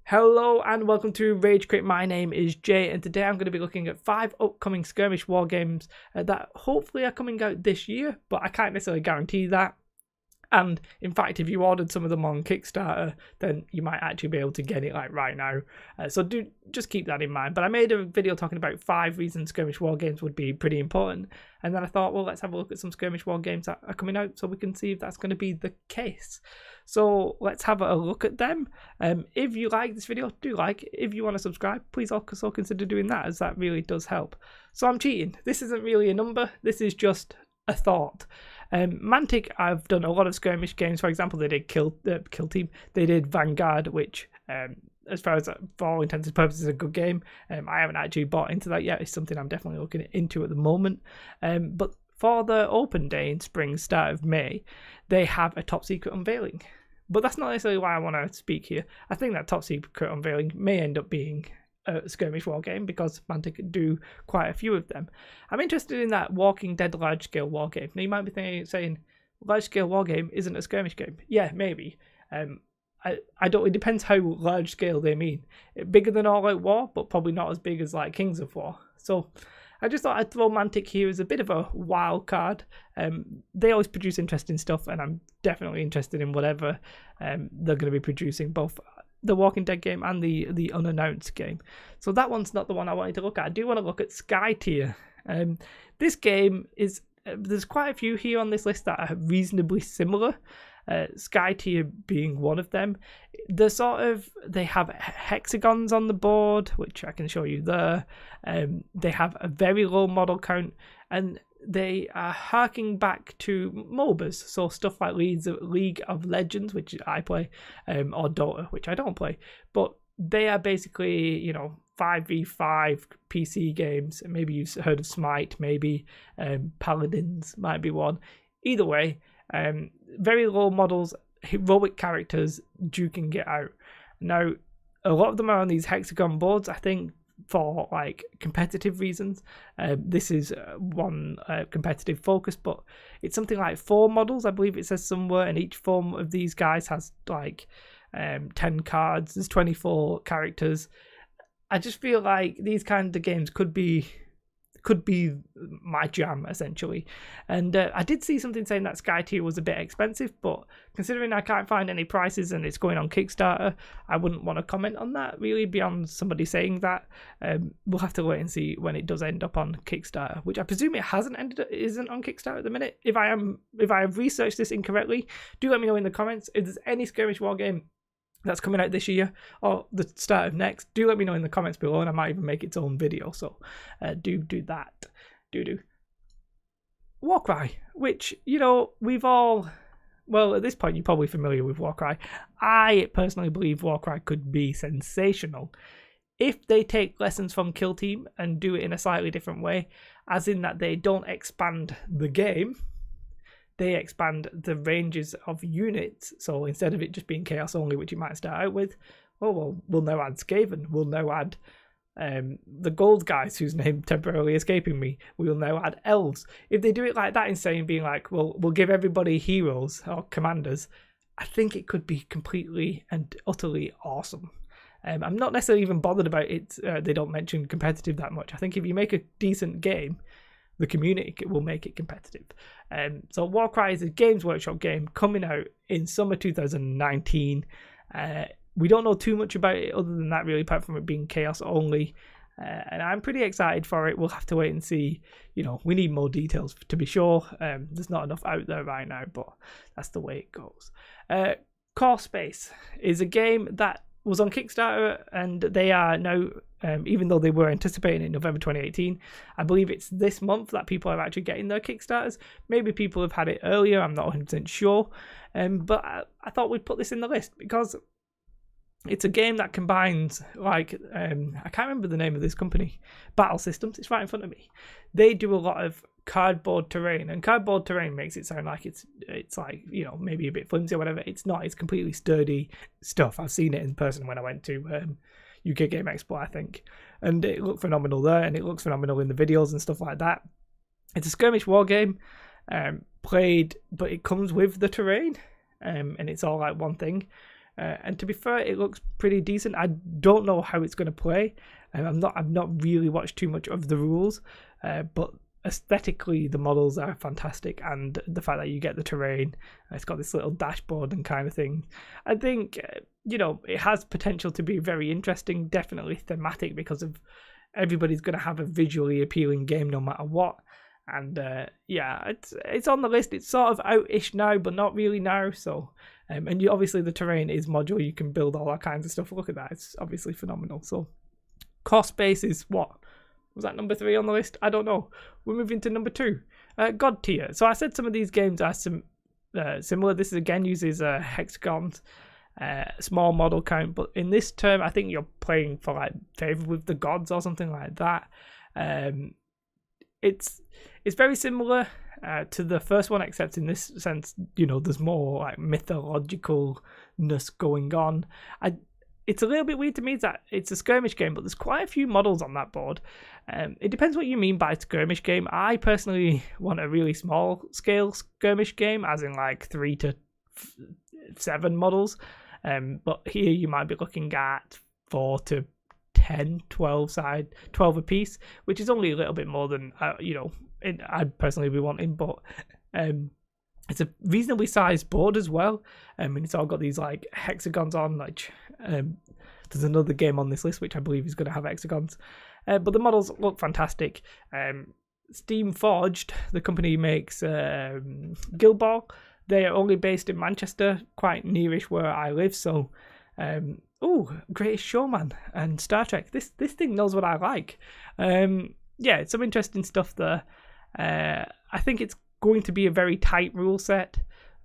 Hello and welcome to Rage Quit. My name is Jay and today I'm going to be looking at 5 upcoming Skirmish Wargames that hopefully are coming out this year, but I can't necessarily guarantee that. And in fact, if you ordered some of them on Kickstarter, then you might actually be able to get it like right now. So do just keep that in mind. But I made a video talking about 5 reasons Skirmish Wargames would be pretty important. And then I thought, well, let's have a look at some Skirmish Wargames that are coming out so we can see if that's going to be the case. So let's have a look at them. If you like this video, do like it. If you want to subscribe, please also consider doing that, as that really does help. So I'm cheating. This isn't really a number. This is just a thought. Mantic, I've done a lot of skirmish games. For example, they did Kill Team. They did Vanguard, which, as far as for all intents and purposes, is a good game. I haven't actually bought into that yet. It's something I'm definitely looking into at the moment. But for the open day in spring, start of May, they have a top secret unveiling. But that's not necessarily why I want to speak here. I think that top secret unveiling may end up being a Skirmish War game because Mantic do quite a few of them. I'm interested in that Walking Dead large scale war game. Now you might be saying large scale war game isn't a skirmish game. Yeah, maybe. I don't. It depends how large scale they mean. Bigger than All Out War, but probably not as big as like Kings of War. So I just thought I'd throw Mantic here as a bit of a wild card. They always produce interesting stuff, and I'm definitely interested in whatever they're going to be producing, both the Walking Dead game and the unannounced game. So that one's not the one I wanted to look at. I do want to look at Sky Tier. This game is, there's quite a few here on this list that are reasonably similar. Sky Tier being one of them. They have hexagons on the board, which I can show you there. They have a very low model count, and they are harking back to MOBAs, so stuff like League of Legends, which I play, or Dota, which I don't play. But they are basically, 5v5 PC games. Maybe you've heard of Smite, maybe Paladins might be one. Either way, very low models, heroic characters duking it out. Now, a lot of them are on these hexagon boards, I think, for like competitive reasons. This is one competitive focus, but it's something like 4 models, I believe it says somewhere, and each form of these guys has like 10 cards. There's 24 characters. I just feel like these kind of games could be my jam, essentially. And I did see something saying that Sky Tier was a bit expensive, but considering I can't find any prices and it's going on Kickstarter, I wouldn't want to comment on that really beyond somebody saying that. We'll have to wait and see when it does end up on Kickstarter, which I presume it isn't on Kickstarter at the minute. If I have researched this incorrectly, do let me know in the comments. If there's any Skirmish War game that's coming out this year or the start of next, do let me know in the comments below, and I might even make its own video. So do that. Do Warcry, which we've all, well, at this point you're probably familiar with Warcry. I personally believe Warcry could be sensational if they take lessons from Kill Team and do it in a slightly different way, as in that they don't expand the game. They expand the ranges of units. So instead of it just being Chaos only, which you might start out with, we'll now add Skaven. We'll now add the gold guys whose name temporarily escaping me. We'll now add elves. If they do it like that, instead of being like, well, we'll give everybody heroes or commanders, I think it could be completely and utterly awesome. I'm not necessarily even bothered about it. They don't mention competitive that much. I think if you make a decent game, the community will make it competitive. So Warcry is a Games Workshop game coming out in summer 2019. We don't know too much about it other than that, really, apart from it being Chaos only. And I'm pretty excited for it. We'll have to wait and see. We need more details to be sure. There's not enough out there right now, but that's the way it goes. Core Space is a game that was on Kickstarter, and they are now, even though they were anticipating in November 2018, I believe it's this month that people are actually getting their Kickstarters. Maybe people have had it earlier, I'm not 100% sure, but I thought we'd put this in the list because it's a game that combines, like, I can't remember the name of this company, Battle Systems, it's right in front of me. They do a lot of cardboard terrain, and cardboard terrain makes it sound like it's like, maybe a bit flimsy or whatever. It's not. It's completely sturdy stuff. I've seen it in person when I went to UK Game Expo, I think, and it looked phenomenal there, and it looks phenomenal in the videos and stuff like that. It's a skirmish war game played, but it comes with the terrain, and it's all like one thing. And to be fair, it looks pretty decent. I don't know how it's going to play. I've not really watched too much of the rules, but aesthetically the models are fantastic, and the fact that you get the terrain, it's got this little dashboard and kind of thing. I think it has potential to be very interesting, definitely thematic, because of everybody's going to have a visually appealing game no matter what. And it's on the list. It's sort of out-ish now, but not really now. So, and obviously the terrain is modular. You can build all that kinds of stuff. Look at that. It's obviously phenomenal. So, cost base is what? Was that number 3 on the list? I don't know. We're moving to number 2. God tier. So I said some of these games are similar. This again uses hexagons, small model count. But in this term, I think you're playing for like favor with the gods or something like that. It's very similar to the first one, except in this sense, there's more like mythologicalness going on. It's a little bit weird to me that it's a skirmish game, but there's quite a few models on that board. It depends what you mean by skirmish game. I personally want a really small scale skirmish game, as in like 3 to 7 models. But here you might be looking at 4 to 10, 12 apiece, which is only a little bit more than I'd personally be wanting. But it's a reasonably sized board as well. And it's all got these like hexagons on. Like there's another game on this list which I believe is going to have hexagons. But the models look fantastic. Steam Forged, the company who makes Guild Ball, they are only based in Manchester, quite nearish where I live. So, Greatest Showman and Star Trek. This thing knows what I like. Some interesting stuff there. I think it's going to be a very tight rule set.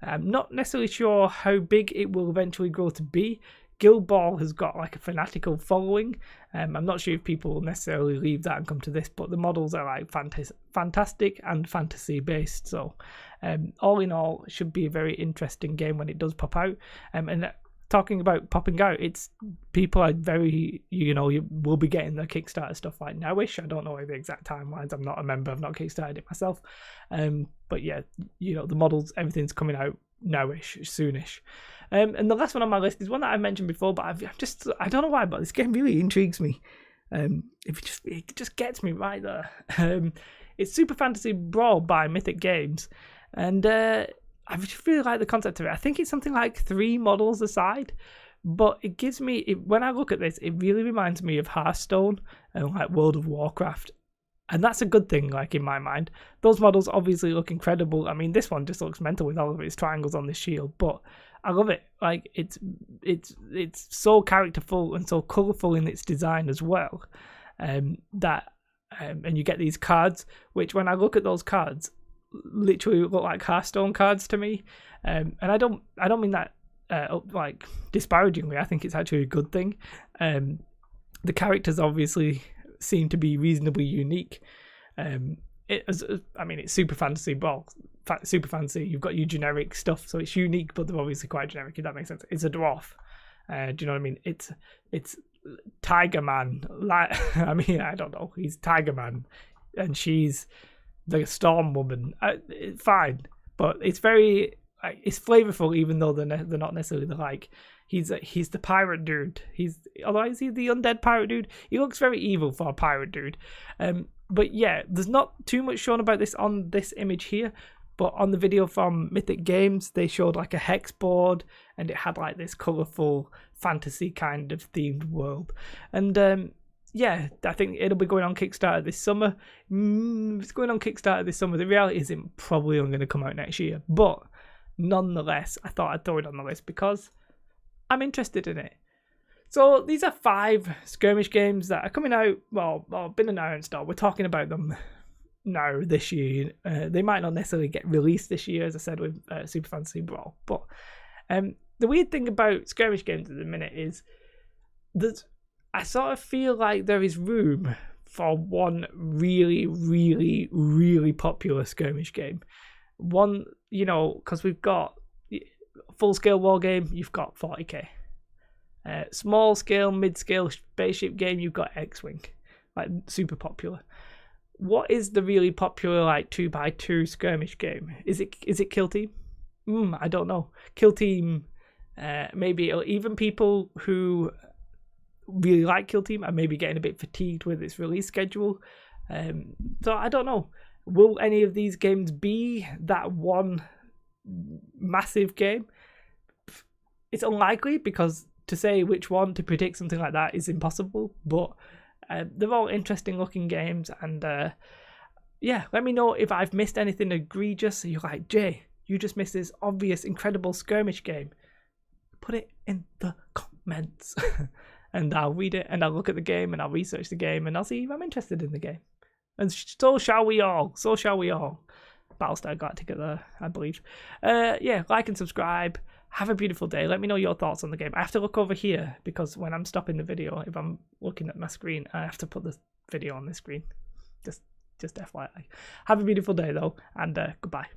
I'm not necessarily sure how big it will eventually grow to be. Guild Ball has got like a fanatical following. I'm not sure if people will necessarily leave that and come to this, but the models are like fantastic and fantasy based. So all in all, it should be a very interesting game when it does pop out. And talking about popping out, it's people are very, you will be getting the Kickstarter stuff like nowish. I don't know the exact timelines. I'm not a member. I've not Kickstarted it myself. But yeah, the models, everything's coming out nowish, soonish. And the last one on my list is one that I've mentioned before, but I don't know why, but this game really intrigues me. It just gets me right there. It's Super Fantasy Brawl by Mythic Games, and I just really like the concept of it. I think it's something like 3 models aside, but it gives me, when I look at this, it really reminds me of Hearthstone and like World of Warcraft. And that's a good thing, like in my mind. Those models obviously look incredible. I mean, this one just looks mental with all of its triangles on this shield, but I love it. Like it's so characterful and so colourful in its design as well. And you get these cards, which when I look at those cards, literally look like Hearthstone cards to me. And I don't mean that like disparagingly. I think it's actually a good thing. The characters obviously seem to be reasonably unique. It's Super Fantasy Brawl. Super Fantasy, you've got your generic stuff, so it's unique, but they're obviously quite generic, if that makes sense. It's a dwarf. Do you know what I mean? It's Tiger Man. I don't know. He's Tiger Man, and she's the Storm Woman. Fine, but it's very it's flavorful, even though they're not necessarily like. He's the pirate dude. Although is he the undead pirate dude? He looks very evil for a pirate dude. But yeah, there's not too much shown about this on this image here. But on the video from Mythic Games, they showed like a hex board, and it had like this colourful fantasy kind of themed world. And I think it'll be going on Kickstarter this summer. It's going on Kickstarter this summer. The reality is it's probably only going to come out next year. But nonetheless, I thought I'd throw it on the list because I'm interested in it. So these are 5 skirmish games that are coming out, been announced, or we're talking about them now this year. They might not necessarily get released this year, as I said, with Super Fantasy Brawl. But the weird thing about skirmish games at the minute is that I sort of feel like there is room for one really, really, really popular skirmish game. One, because we've got full-scale war game, you've got 40k. Small-scale, mid-scale spaceship game, you've got X-Wing. Like, super popular. What is the really popular, like, 2x2 skirmish game? Is it Kill Team? I don't know. Kill Team Maybe even people who really like Kill Team are maybe getting a bit fatigued with its release schedule. So I don't know. Will any of these games be that one massive game? It's unlikely, because to say which one, to predict something like that, is impossible. But they're all interesting looking games, and yeah, let me know if I've missed anything egregious. You're like, Jay, you just missed this obvious, incredible skirmish game. Put it in the comments. And I'll read it, and I'll look at the game, and I'll research the game, and I'll see if I'm interested in the game. And so shall we all. So shall we all. Battlestar Galactica, I believe. Yeah, like and subscribe. Have a beautiful day. Let me know your thoughts on the game. I have to look over here, because when I'm stopping the video, if I'm looking at my screen, I have to put the video on the screen. Just FYI. Have a beautiful day, though, and goodbye.